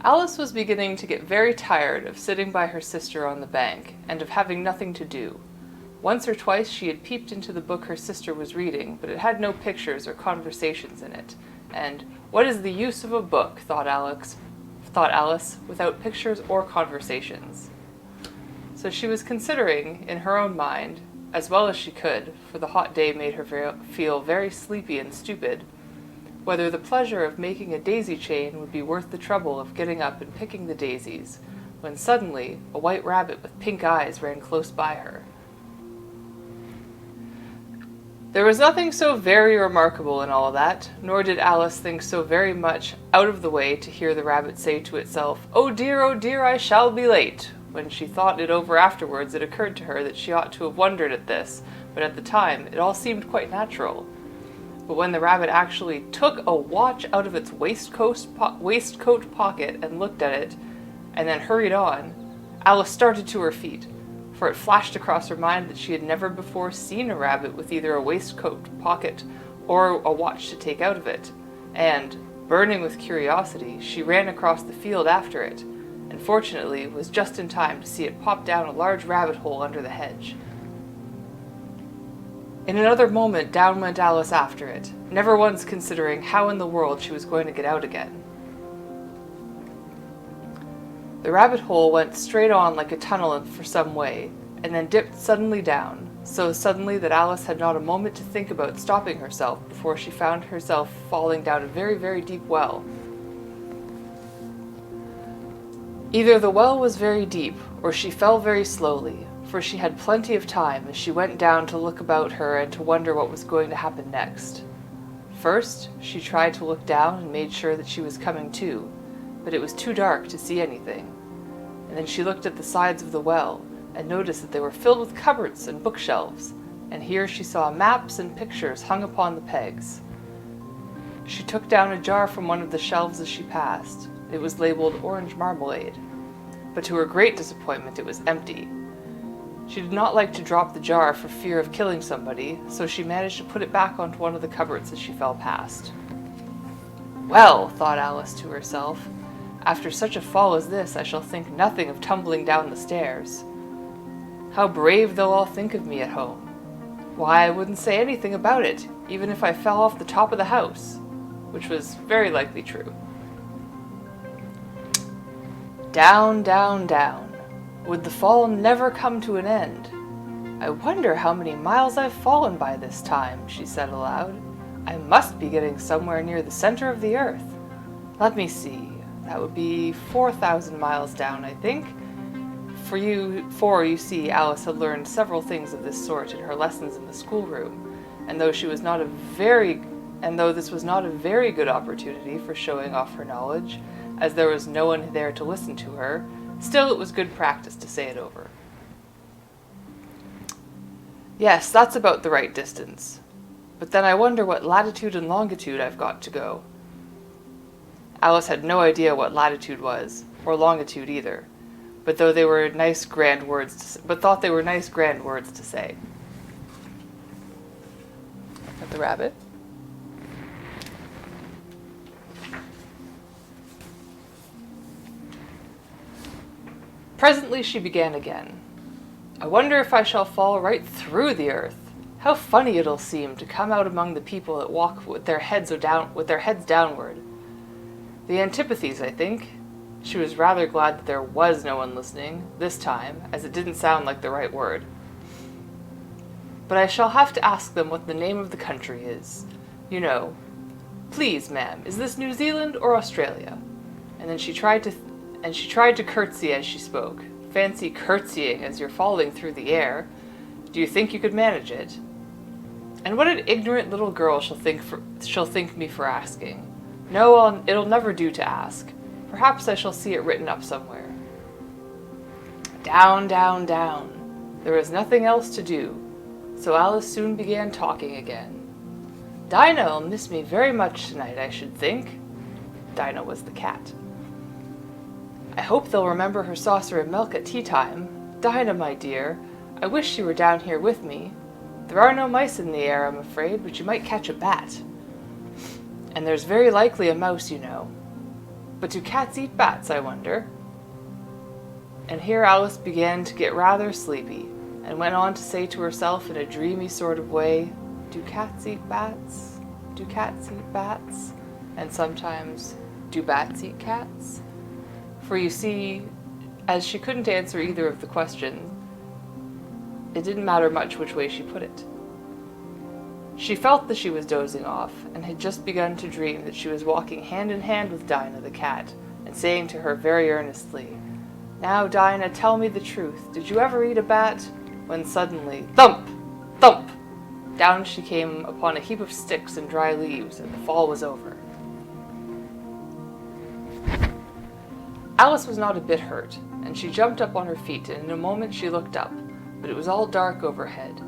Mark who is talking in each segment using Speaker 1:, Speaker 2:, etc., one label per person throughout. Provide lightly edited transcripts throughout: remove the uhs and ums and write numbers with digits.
Speaker 1: Alice was beginning to get very tired of sitting by her sister on the bank, and of having nothing to do. Once or twice she had peeped into the book her sister was reading, but it had no pictures or conversations in it, and what is the use of a book, thought Alice, without pictures or conversations? So she was considering, in her own mind, as well as she could, for the hot day made her feel very sleepy and stupid, whether the pleasure of making a daisy chain would be worth the trouble of getting up and picking the daisies, when suddenly a white rabbit with pink eyes ran close by her. There was nothing so very remarkable in all that, nor did Alice think so very much out of the way to hear the rabbit say to itself, oh dear, I shall be late." When she thought it over afterwards, it occurred to her that she ought to have wondered at this, but at the time it all seemed quite natural. But when the rabbit actually took a watch out of its waistcoat pocket and looked at it, and then hurried on, Alice started to her feet, for it flashed across her mind that she had never before seen a rabbit with either a waistcoat pocket or a watch to take out of it, and, burning with curiosity, she ran across the field after it, and fortunately was just in time to see it pop down a large rabbit hole under the hedge. In another moment down went Alice after it, never once considering how in the world she was going to get out again. The rabbit hole went straight on like a tunnel for some way, and then dipped suddenly down, so suddenly that Alice had not a moment to think about stopping herself before she found herself falling down a very, very deep well. Either the well was very deep, or she fell very slowly, for she had plenty of time as she went down to look about her and to wonder what was going to happen next. First, she tried to look down and made sure that she was coming to, but it was too dark to see anything. And then she looked at the sides of the well and noticed that they were filled with cupboards and bookshelves, and here she saw maps and pictures hung upon the pegs. She took down a jar from one of the shelves as she passed. It was labeled orange marmalade, but to her great disappointment it was empty. She did not like to drop the jar for fear of killing somebody, so she managed to put it back onto one of the cupboards as she fell past. Well, thought Alice to herself, after such a fall as this I shall think nothing of tumbling down the stairs. How brave they'll all think of me at home. Why, I wouldn't say anything about it, even if I fell off the top of the house, which was very likely true. Down, down, down. Would the fall never come to an end? I wonder how many miles I've fallen by this time, she said aloud. I must be getting somewhere near the center of the earth. Let me see. That would be 4,000 miles down, I think. For you see, Alice had learned several things of this sort in her lessons in the schoolroom, and though this was not a very good opportunity for showing off her knowledge, as there was no one there to listen to her, still it was good practice to say it over. Yes, that's about the right distance. But then I wonder what latitude and longitude I've got to go. Alice had no idea what latitude was, or longitude either, but thought they were nice grand words to say. At the rabbit. Presently she began again. I wonder if I shall fall right through the earth. How funny it'll seem to come out among the people that walk with their heads downward. The antipathies, I think. She was rather glad that there was no one listening, this time, as it didn't sound like the right word. But I shall have to ask them what the name of the country is. You know. Please, ma'am, is this New Zealand or Australia? And then she tried to curtsy as she spoke. Fancy curtsying as you're falling through the air. Do you think you could manage it? And what an ignorant little girl she'll think me for asking. No, it'll never do to ask. Perhaps I shall see it written up somewhere. Down, down, down. There was nothing else to do, so Alice soon began talking again. Dinah'll miss me very much tonight, I should think. Dinah was the cat. I hope they'll remember her saucer of milk at tea time. Dinah, my dear, I wish you were down here with me. There are no mice in the air, I'm afraid, but you might catch a bat. And there's very likely a mouse, you know. But do cats eat bats, I wonder? And here Alice began to get rather sleepy, and went on to say to herself in a dreamy sort of way, do cats eat bats? Do cats eat bats? And sometimes, do bats eat cats? For you see, as she couldn't answer either of the questions, it didn't matter much which way she put it. She felt that she was dozing off, and had just begun to dream that she was walking hand in hand with Dinah the cat, and saying to her very earnestly, now, Dinah, tell me the truth. Did you ever eat a bat? When suddenly, thump! Thump! Down she came upon a heap of sticks and dry leaves, and the fall was over. Alice was not a bit hurt, and she jumped up on her feet, and in a moment she looked up, but it was all dark overhead,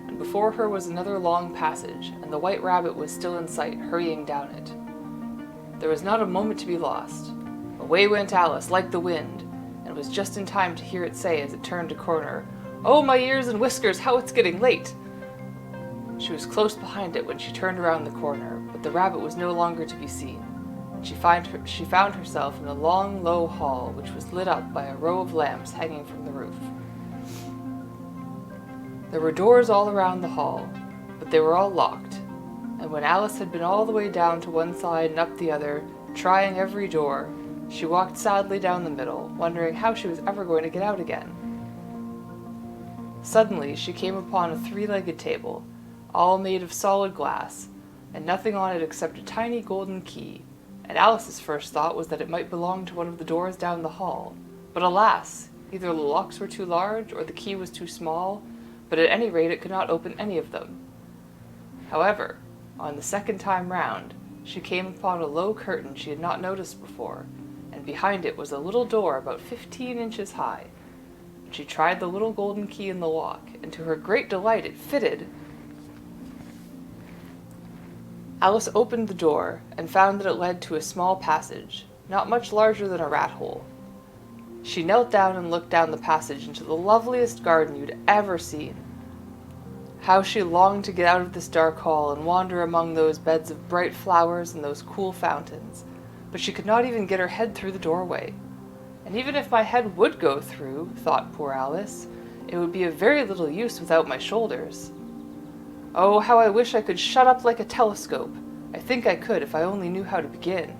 Speaker 1: and before her was another long passage, and the White Rabbit was still in sight, hurrying down it. There was not a moment to be lost. Away went Alice, like the wind, and was just in time to hear it say as it turned a corner, oh, my ears and whiskers, how it's getting late! She was close behind it when she turned around the corner, but the rabbit was no longer to be seen. She found herself in a long, low hall, which was lit up by a row of lamps hanging from the roof. There were doors all around the hall, but they were all locked, and when Alice had been all the way down to one side and up the other, trying every door, she walked sadly down the middle, wondering how she was ever going to get out again. Suddenly she came upon a three-legged table, all made of solid glass, and nothing on it except a tiny golden key, and Alice's first thought was that it might belong to one of the doors down the hall. But alas, either the locks were too large or the key was too small, but at any rate it could not open any of them. However, on the second time round, she came upon a low curtain she had not noticed before, and behind it was a little door about 15 inches high. She tried the little golden key in the lock, and to her great delight it fitted. Alice opened the door, and found that it led to a small passage, not much larger than a rat hole. She knelt down and looked down the passage into the loveliest garden you'd ever seen. How she longed to get out of this dark hall and wander among those beds of bright flowers and those cool fountains, but she could not even get her head through the doorway. And even if my head would go through, thought poor Alice, it would be of very little use without my shoulders. Oh, how I wish I could shut up like a telescope. I think I could if I only knew how to begin.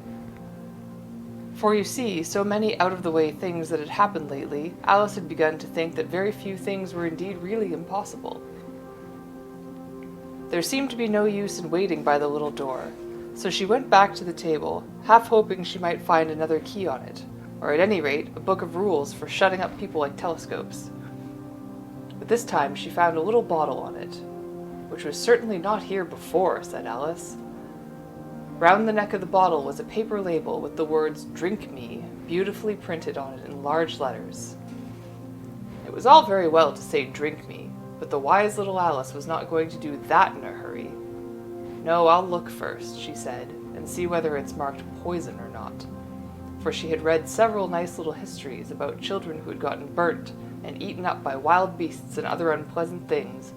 Speaker 1: For you see, so many out-of-the-way things that had happened lately, Alice had begun to think that very few things were indeed really impossible. There seemed to be no use in waiting by the little door, so she went back to the table, half hoping she might find another key on it, or at any rate, a book of rules for shutting up people like telescopes. But this time she found a little bottle on it, which was certainly not here before, said Alice. Round the neck of the bottle was a paper label with the words, "Drink me," beautifully printed on it in large letters. It was all very well to say "drink me," but the wise little Alice was not going to do that in a hurry. No, I'll look first, she said, and see whether it's marked poison or not. For she had read several nice little histories about children who had gotten burnt and eaten up by wild beasts and other unpleasant things,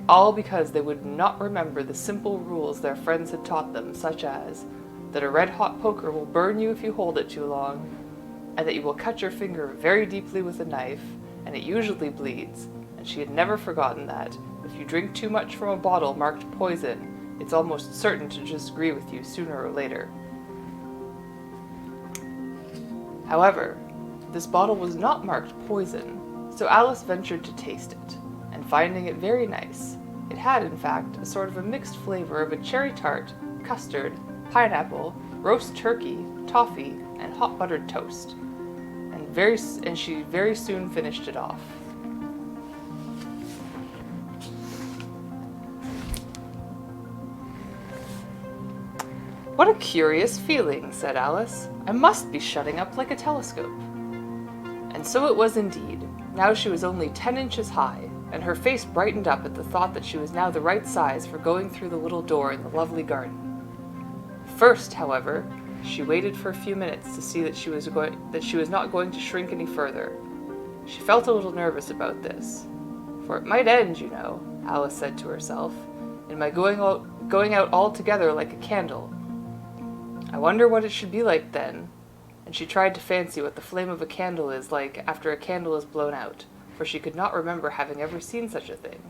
Speaker 1: all because they would not remember the simple rules their friends had taught them, such as that a red-hot poker will burn you if you hold it too long, and that you will cut your finger very deeply with a knife, and it usually bleeds, and she had never forgotten that, if you drink too much from a bottle marked poison, it's almost certain to disagree with you sooner or later. However, this bottle was not marked poison, so Alice ventured to taste it, and finding it very nice, it had, in fact, a sort of a mixed flavor of a cherry tart, custard, pineapple, roast turkey, toffee, and hot buttered toast, and she very soon finished it off. What a curious feeling, said Alice. I must be shutting up like a telescope. And so it was indeed. Now she was only 10 inches high, and her face brightened up at the thought that she was now the right size for going through the little door in the lovely garden. First, however, she waited for a few minutes to see that she was not going to shrink any further. She felt a little nervous about this, for it might end, you know, Alice said to herself, in my going out altogether like a candle. I wonder what it should be like then, and she tried to fancy what the flame of a candle is like after a candle is blown out, for she could not remember having ever seen such a thing.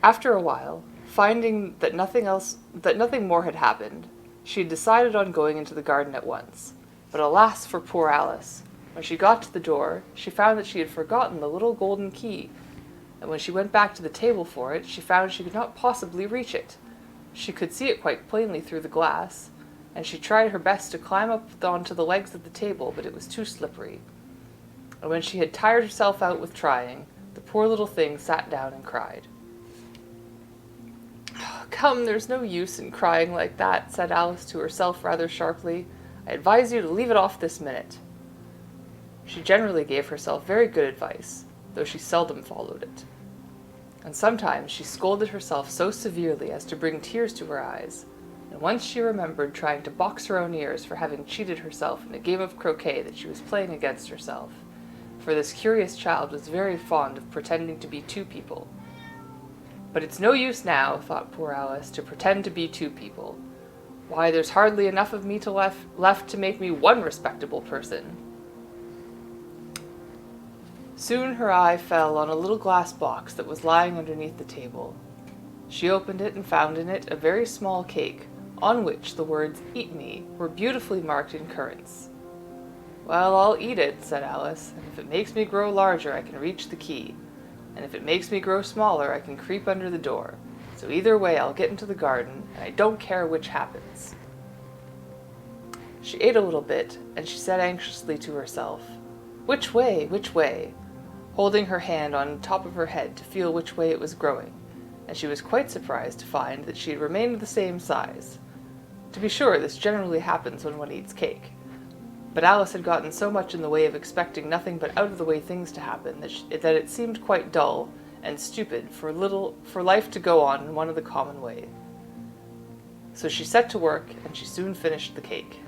Speaker 1: After a while, finding that nothing more had happened, she had decided on going into the garden at once. But alas for poor Alice! When she got to the door, she found that she had forgotten the little golden key, and when she went back to the table for it, she found she could not possibly reach it. She could see it quite plainly through the glass, and she tried her best to climb up onto the legs of the table, but it was too slippery. And when she had tired herself out with trying, the poor little thing sat down and cried. "Come, there's no use in crying like that," said Alice to herself rather sharply. "I advise you to leave it off this minute." She generally gave herself very good advice, though she seldom followed it. And sometimes she scolded herself so severely as to bring tears to her eyes, and once she remembered trying to box her own ears for having cheated herself in a game of croquet that she was playing against herself, for this curious child was very fond of pretending to be two people. "But it's no use now," thought poor Alice, "to pretend to be two people. Why, there's hardly enough of me left to make me one respectable person." Soon her eye fell on a little glass box that was lying underneath the table. She opened it and found in it a very small cake, on which the words "Eat me" were beautifully marked in currants. "Well, I'll eat it," said Alice, "and if it makes me grow larger I can reach the key, and if it makes me grow smaller I can creep under the door. So either way I'll get into the garden, and I don't care which happens." She ate a little bit, and she said anxiously to herself, "Which way? Which way?" holding her hand on top of her head to feel which way it was growing, and she was quite surprised to find that she had remained the same size. To be sure, this generally happens when one eats cake, but Alice had gotten so much in the way of expecting nothing but out-of-the-way things to happen that it seemed quite dull and stupid for life to go on in one of the common way. So she set to work, and she soon finished the cake.